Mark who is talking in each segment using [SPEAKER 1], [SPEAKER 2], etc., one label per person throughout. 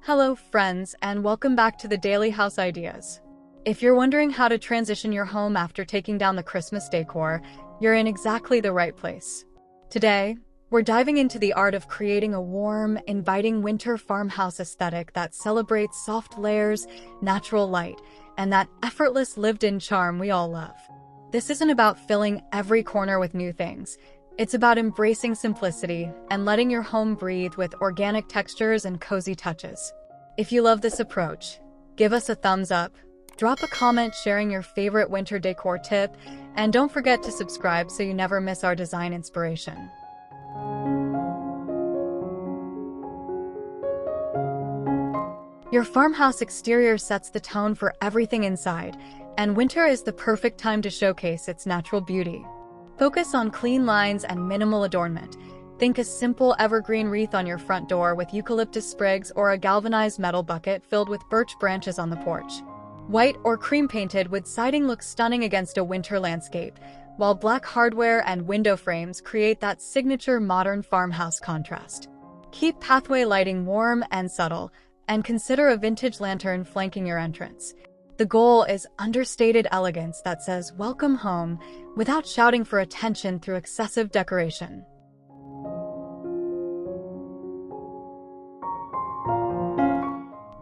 [SPEAKER 1] Hello, friends, and welcome back to the Daily House Ideas. If you're wondering how to transition your home after taking down the Christmas decor, you're in exactly the right place. Today, we're diving into the art of creating a warm, inviting winter farmhouse aesthetic that celebrates soft layers, natural light, and that effortless lived-in charm we all love. This isn't about filling every corner with new things. It's about embracing simplicity and letting your home breathe with organic textures and cozy touches. If you love this approach, give us a thumbs up, drop a comment sharing your favorite winter decor tip, and don't forget to subscribe so you never miss our design inspiration. Your farmhouse exterior sets the tone for everything inside, and winter is the perfect time to showcase its natural beauty. Focus on clean lines and minimal adornment. Think a simple evergreen wreath on your front door with eucalyptus sprigs or a galvanized metal bucket filled with birch branches on the porch. White or cream-painted wood siding looks stunning against a winter landscape, while black hardware and window frames create that signature modern farmhouse contrast. Keep pathway lighting warm and subtle, and consider a vintage lantern flanking your entrance. The goal is understated elegance that says "Welcome home" without shouting for attention through excessive decoration.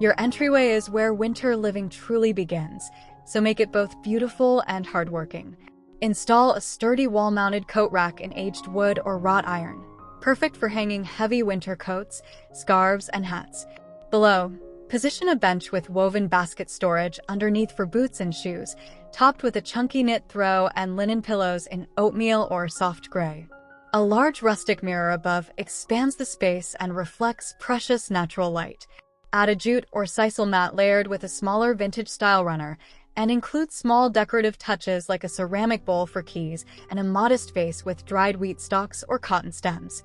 [SPEAKER 1] Your entryway is where winter living truly begins, so make it both beautiful and hardworking. Install a sturdy wall-mounted coat rack in aged wood or wrought iron, perfect for hanging heavy winter coats, scarves, and hats. Below, position a bench with woven basket storage underneath for boots and shoes, topped with a chunky knit throw and linen pillows in oatmeal or soft gray. A large rustic mirror above expands the space and reflects precious natural light. Add a jute or sisal mat layered with a smaller vintage-style runner, and include small decorative touches like a ceramic bowl for keys and a modest vase with dried wheat stalks or cotton stems.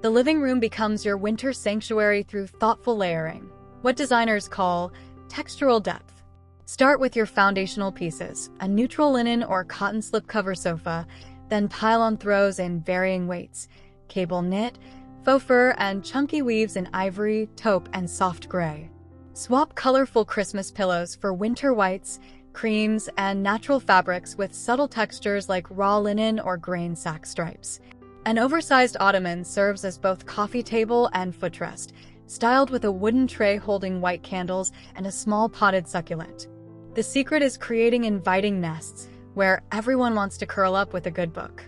[SPEAKER 1] The living room becomes your winter sanctuary through thoughtful layering, what designers call textural depth. Start with your foundational pieces, a neutral linen or cotton slipcover sofa, then pile on throws in varying weights, cable knit, faux fur, and chunky weaves in ivory, taupe, and soft gray. Swap colorful Christmas pillows for winter whites, creams, and natural fabrics with subtle textures like raw linen or grain sack stripes. An oversized ottoman serves as both coffee table and footrest, styled with a wooden tray holding white candles and a small potted succulent. The secret is creating inviting nests, where everyone wants to curl up with a good book.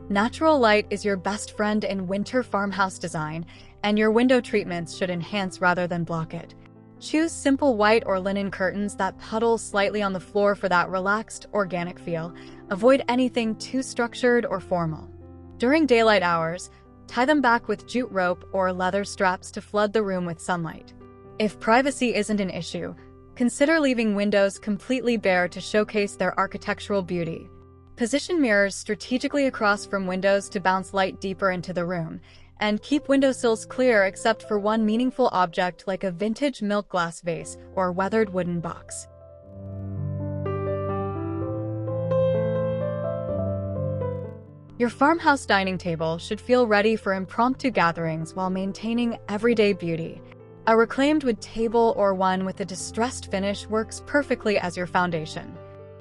[SPEAKER 1] Natural light is your best friend in winter farmhouse design, and your window treatments should enhance rather than block it. Choose simple white or linen curtains that puddle slightly on the floor for that relaxed, organic feel. Avoid anything too structured or formal. During daylight hours, tie them back with jute rope or leather straps to flood the room with sunlight. If privacy isn't an issue, consider leaving windows completely bare to showcase their architectural beauty. Position mirrors strategically across from windows to bounce light deeper into the room, and keep windowsills clear except for one meaningful object like a vintage milk glass vase or weathered wooden box. Your farmhouse dining table should feel ready for impromptu gatherings while maintaining everyday beauty. A reclaimed wood table or one with a distressed finish works perfectly as your foundation.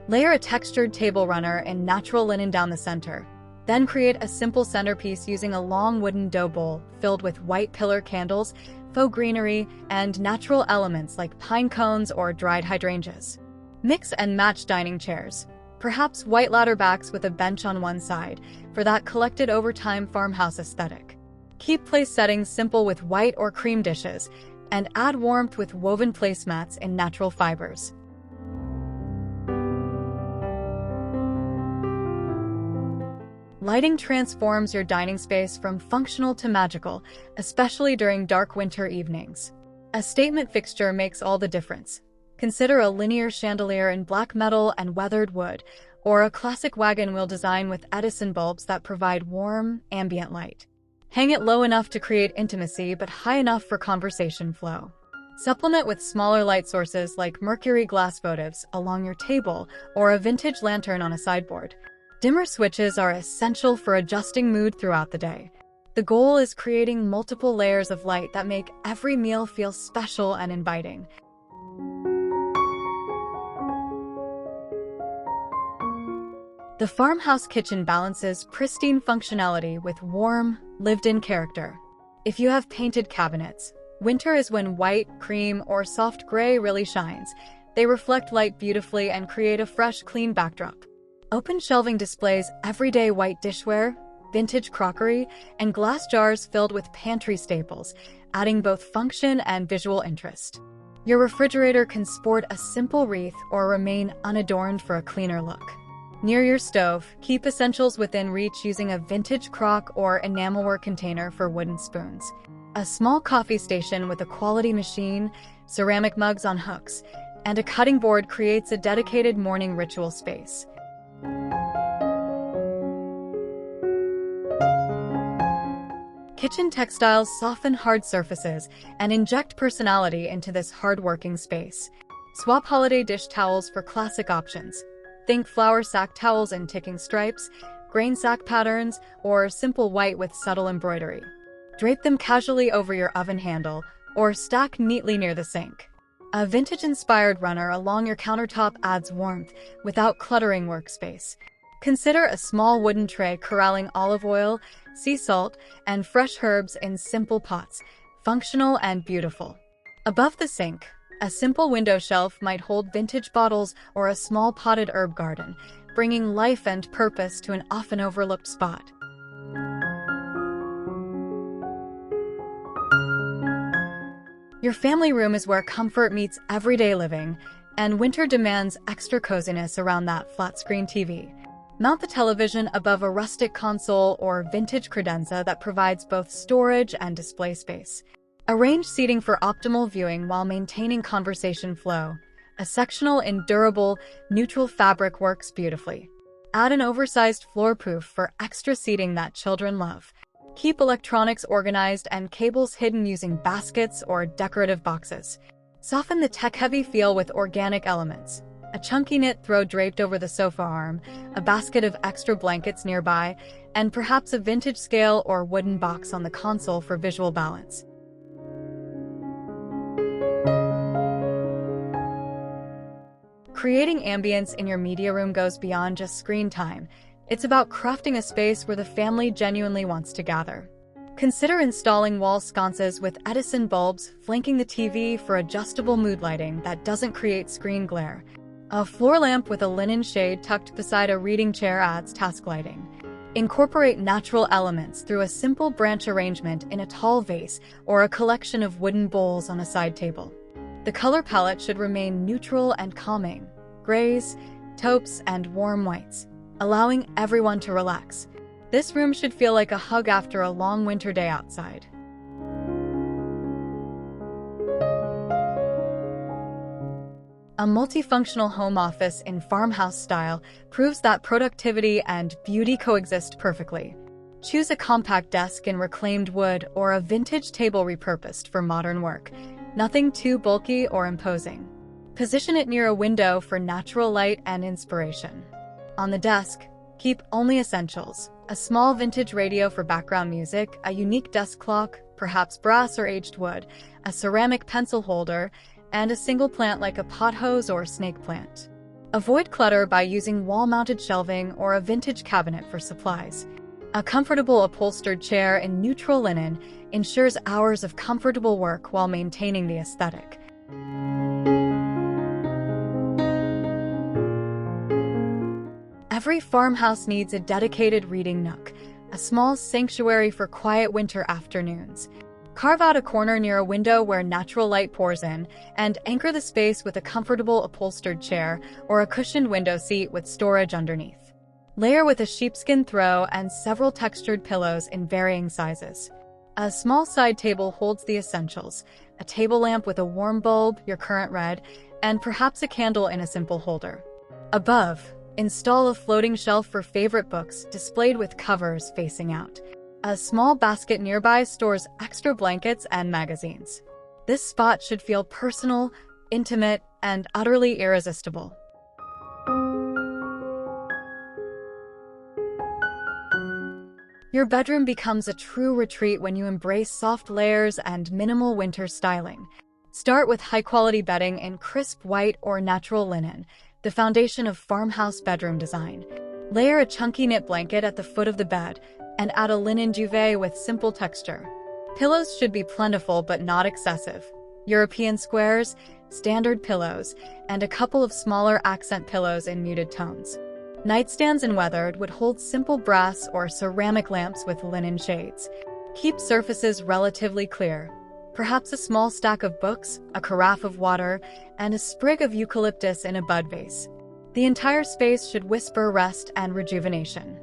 [SPEAKER 1] Layer a textured table runner in natural linen down the center. Then create a simple centerpiece using a long wooden dough bowl filled with white pillar candles, faux greenery, and natural elements like pine cones or dried hydrangeas. Mix and match dining chairs, perhaps white ladder backs with a bench on one side, for that collected over time farmhouse aesthetic. Keep place settings simple with white or cream dishes, and add warmth with woven placemats in natural fibers. Lighting transforms your dining space from functional to magical, especially during dark winter evenings. A statement fixture makes all the difference. Consider a linear chandelier in black metal and weathered wood, or a classic wagon wheel design with Edison bulbs that provide warm, ambient light. Hang it low enough to create intimacy but high enough for conversation flow. Supplement with smaller light sources like mercury glass votives along your table or a vintage lantern on a sideboard. Dimmer switches are essential for adjusting mood throughout the day. The goal is creating multiple layers of light that make every meal feel special and inviting. The farmhouse kitchen balances pristine functionality with warm, lived-in character. If you have painted cabinets, winter is when white, cream, or soft gray really shines. They reflect light beautifully and create a fresh, clean backdrop. Open shelving displays everyday white dishware, vintage crockery, and glass jars filled with pantry staples, adding both function and visual interest. Your refrigerator can sport a simple wreath or remain unadorned for a cleaner look. Near your stove, keep essentials within reach using a vintage crock or enamelware container for wooden spoons. A small coffee station with a quality machine, ceramic mugs on hooks, and a cutting board creates a dedicated morning ritual space. Kitchen textiles soften hard surfaces and inject personality into this hard-working space. Swap holiday dish towels for classic options. Think flour sack towels in ticking stripes, grain sack patterns, or simple white with subtle embroidery. Drape them casually over your oven handle or stack neatly near the sink. A vintage-inspired runner along your countertop adds warmth without cluttering workspace. Consider a small wooden tray corralling olive oil, sea salt, and fresh herbs in simple pots, functional and beautiful. Above the sink, a simple window shelf might hold vintage bottles or a small potted herb garden, bringing life and purpose to an often overlooked spot. Your family room is where comfort meets everyday living, and winter demands extra coziness around that flat-screen TV. Mount the television above a rustic console or vintage credenza that provides both storage and display space. Arrange seating for optimal viewing while maintaining conversation flow. A sectional in durable, neutral fabric works beautifully. Add an oversized floor poof for extra seating that children love. Keep electronics organized and cables hidden using baskets or decorative boxes. Soften the tech-heavy feel with organic elements. A chunky knit throw draped over the sofa arm, a basket of extra blankets nearby, and perhaps a vintage scale or wooden box on the console for visual balance. Creating ambience in your media room goes beyond just screen time. It's about crafting a space where the family genuinely wants to gather. Consider installing wall sconces with Edison bulbs flanking the TV for adjustable mood lighting that doesn't create screen glare. A floor lamp with a linen shade tucked beside a reading chair adds task lighting. Incorporate natural elements through a simple branch arrangement in a tall vase or a collection of wooden bowls on a side table. The color palette should remain neutral and calming, grays, taupes, and warm whites, allowing everyone to relax. This room should feel like a hug after a long winter day outside. A multifunctional home office in farmhouse style proves that productivity and beauty coexist perfectly. Choose a compact desk in reclaimed wood or a vintage table repurposed for modern work. Nothing too bulky or imposing. Position it near a window for natural light and inspiration. On the desk, keep only essentials. A small vintage radio for background music, a unique desk clock, perhaps brass or aged wood, a ceramic pencil holder, and a single plant like a pothose or snake plant. Avoid clutter by using wall-mounted shelving or a vintage cabinet for supplies. A comfortable upholstered chair in neutral linen ensures hours of comfortable work while maintaining the aesthetic. Every farmhouse needs a dedicated reading nook, a small sanctuary for quiet winter afternoons. Carve out a corner near a window where natural light pours in, and anchor the space with a comfortable upholstered chair or a cushioned window seat with storage underneath. Layer with a sheepskin throw and several textured pillows in varying sizes. A small side table holds the essentials, a table lamp with a warm bulb, your current red, and perhaps a candle in a simple holder. Above, install a floating shelf for favorite books displayed with covers facing out. A small basket nearby stores extra blankets and magazines. This spot should feel personal, intimate, and utterly irresistible. Your bedroom becomes a true retreat when you embrace soft layers and minimal winter styling. Start with high-quality bedding in crisp white or natural linen, the foundation of farmhouse bedroom design. Layer a chunky knit blanket at the foot of the bed and add a linen duvet with simple texture. Pillows should be plentiful but not excessive. European squares, standard pillows, and a couple of smaller accent pillows in muted tones. Nightstands in weathered wood hold simple brass or ceramic lamps with linen shades. Keep surfaces relatively clear. Perhaps a small stack of books, a carafe of water, and a sprig of eucalyptus in a bud vase. The entire space should whisper rest and rejuvenation.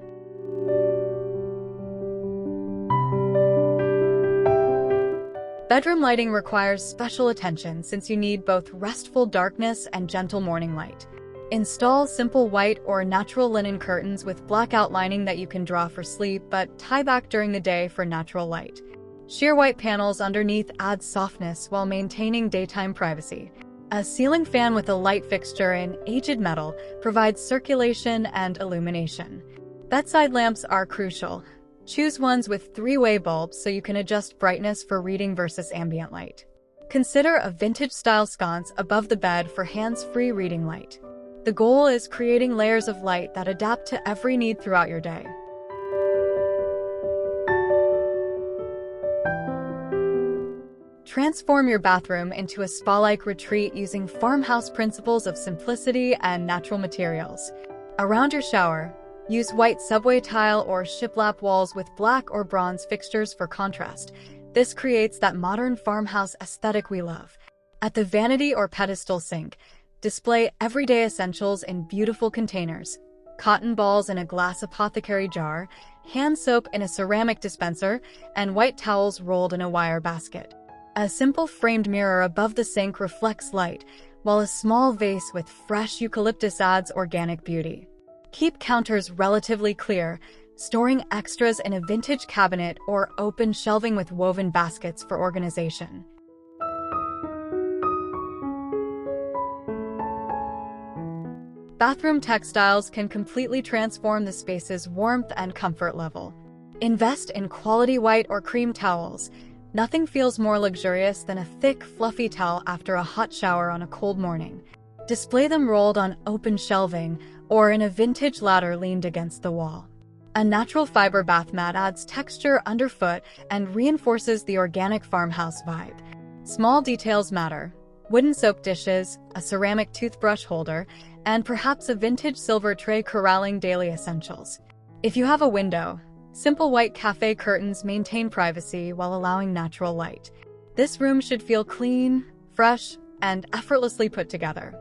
[SPEAKER 1] Bedroom lighting requires special attention since you need both restful darkness and gentle morning light. Install simple white or natural linen curtains with black outlining that you can draw for sleep but tie back during the day for natural light. Sheer white panels underneath add softness while maintaining daytime privacy. A ceiling fan with a light fixture in aged metal provides circulation and illumination. Bedside lamps are crucial. Choose ones with three-way bulbs so you can adjust brightness for reading versus ambient light. Consider a vintage-style sconce above the bed for hands-free reading light. The goal is creating layers of light that adapt to every need throughout your day. Transform your bathroom into a spa-like retreat using farmhouse principles of simplicity and natural materials. Around your shower, use white subway tile or shiplap walls with black or bronze fixtures for contrast. This creates that modern farmhouse aesthetic we love. At the vanity or pedestal sink, display everyday essentials in beautiful containers. Cotton balls in a glass apothecary jar, hand soap in a ceramic dispenser, and white towels rolled in a wire basket. A simple framed mirror above the sink reflects light, while a small vase with fresh eucalyptus adds organic beauty. Keep counters relatively clear, storing extras in a vintage cabinet or open shelving with woven baskets for organization. Bathroom textiles can completely transform the space's warmth and comfort level. Invest in quality white or cream towels. Nothing feels more luxurious than a thick, fluffy towel after a hot shower on a cold morning. Display them rolled on open shelving or in a vintage ladder leaned against the wall. A natural fiber bath mat adds texture underfoot and reinforces the organic farmhouse vibe. Small details matter. Wooden soap dishes, a ceramic toothbrush holder, and perhaps a vintage silver tray corralling daily essentials. If you have a window, simple white cafe curtains maintain privacy while allowing natural light. This room should feel clean, fresh, and effortlessly put together.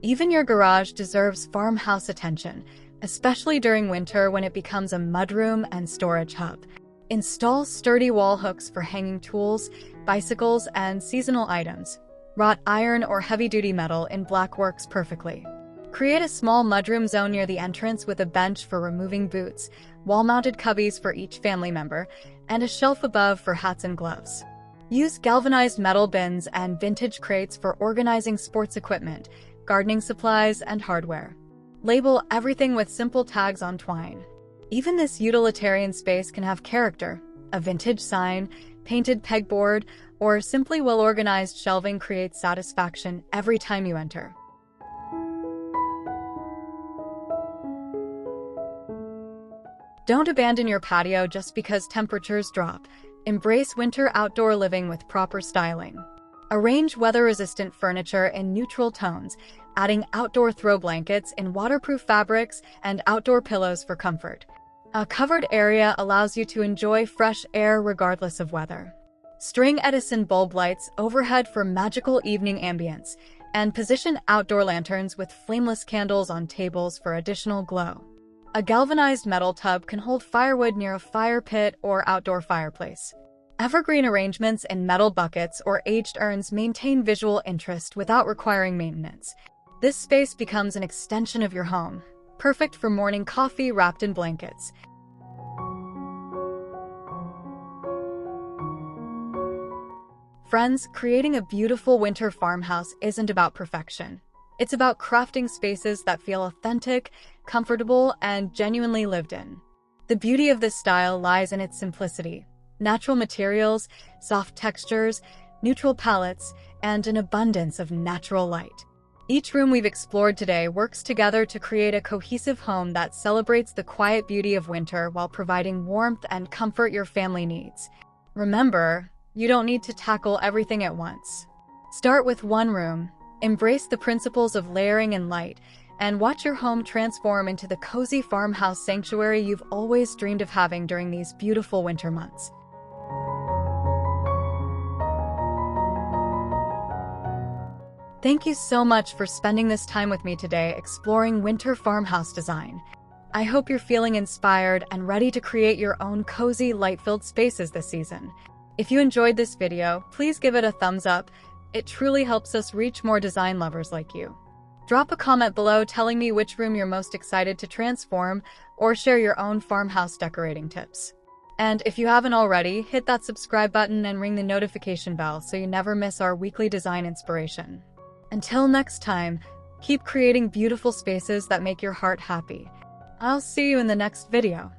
[SPEAKER 1] Even your garage deserves farmhouse attention, especially during winter when it becomes a mudroom and storage hub. Install sturdy wall hooks for hanging tools, bicycles, and seasonal items. Wrought iron or heavy-duty metal in black works perfectly. Create a small mudroom zone near the entrance with a bench for removing boots, wall-mounted cubbies for each family member, and a shelf above for hats and gloves. Use galvanized metal bins and vintage crates for organizing sports equipment, gardening supplies, and hardware. Label everything with simple tags on twine. Even this utilitarian space can have character. A vintage sign, painted pegboard, or simply well-organized shelving creates satisfaction every time you enter. Don't abandon your patio just because temperatures drop. Embrace winter outdoor living with proper styling. Arrange weather-resistant furniture in neutral tones, adding outdoor throw blankets in waterproof fabrics and outdoor pillows for comfort. A covered area allows you to enjoy fresh air regardless of weather. String Edison bulb lights overhead for magical evening ambience, and position outdoor lanterns with flameless candles on tables for additional glow. A galvanized metal tub can hold firewood near a fire pit or outdoor fireplace. Evergreen arrangements in metal buckets or aged urns maintain visual interest without requiring maintenance. This space becomes an extension of your home, perfect for morning coffee wrapped in blankets. Friends, creating a beautiful winter farmhouse isn't about perfection. It's about crafting spaces that feel authentic, comfortable, and genuinely lived in. The beauty of this style lies in its simplicity. Natural materials, soft textures, neutral palettes, and an abundance of natural light. Each room we've explored today works together to create a cohesive home that celebrates the quiet beauty of winter while providing warmth and comfort your family needs. Remember, you don't need to tackle everything at once. Start with one room, embrace the principles of layering and light, and watch your home transform into the cozy farmhouse sanctuary you've always dreamed of having during these beautiful winter months. Thank you so much for spending this time with me today exploring winter farmhouse design. I hope you're feeling inspired and ready to create your own cozy, light-filled spaces this season. If you enjoyed this video, please give it a thumbs up. It truly helps us reach more design lovers like you. Drop a comment below telling me which room you're most excited to transform, or share your own farmhouse decorating tips. And if you haven't already, hit that subscribe button and ring the notification bell so you never miss our weekly design inspiration. Until next time, keep creating beautiful spaces that make your heart happy. I'll see you in the next video.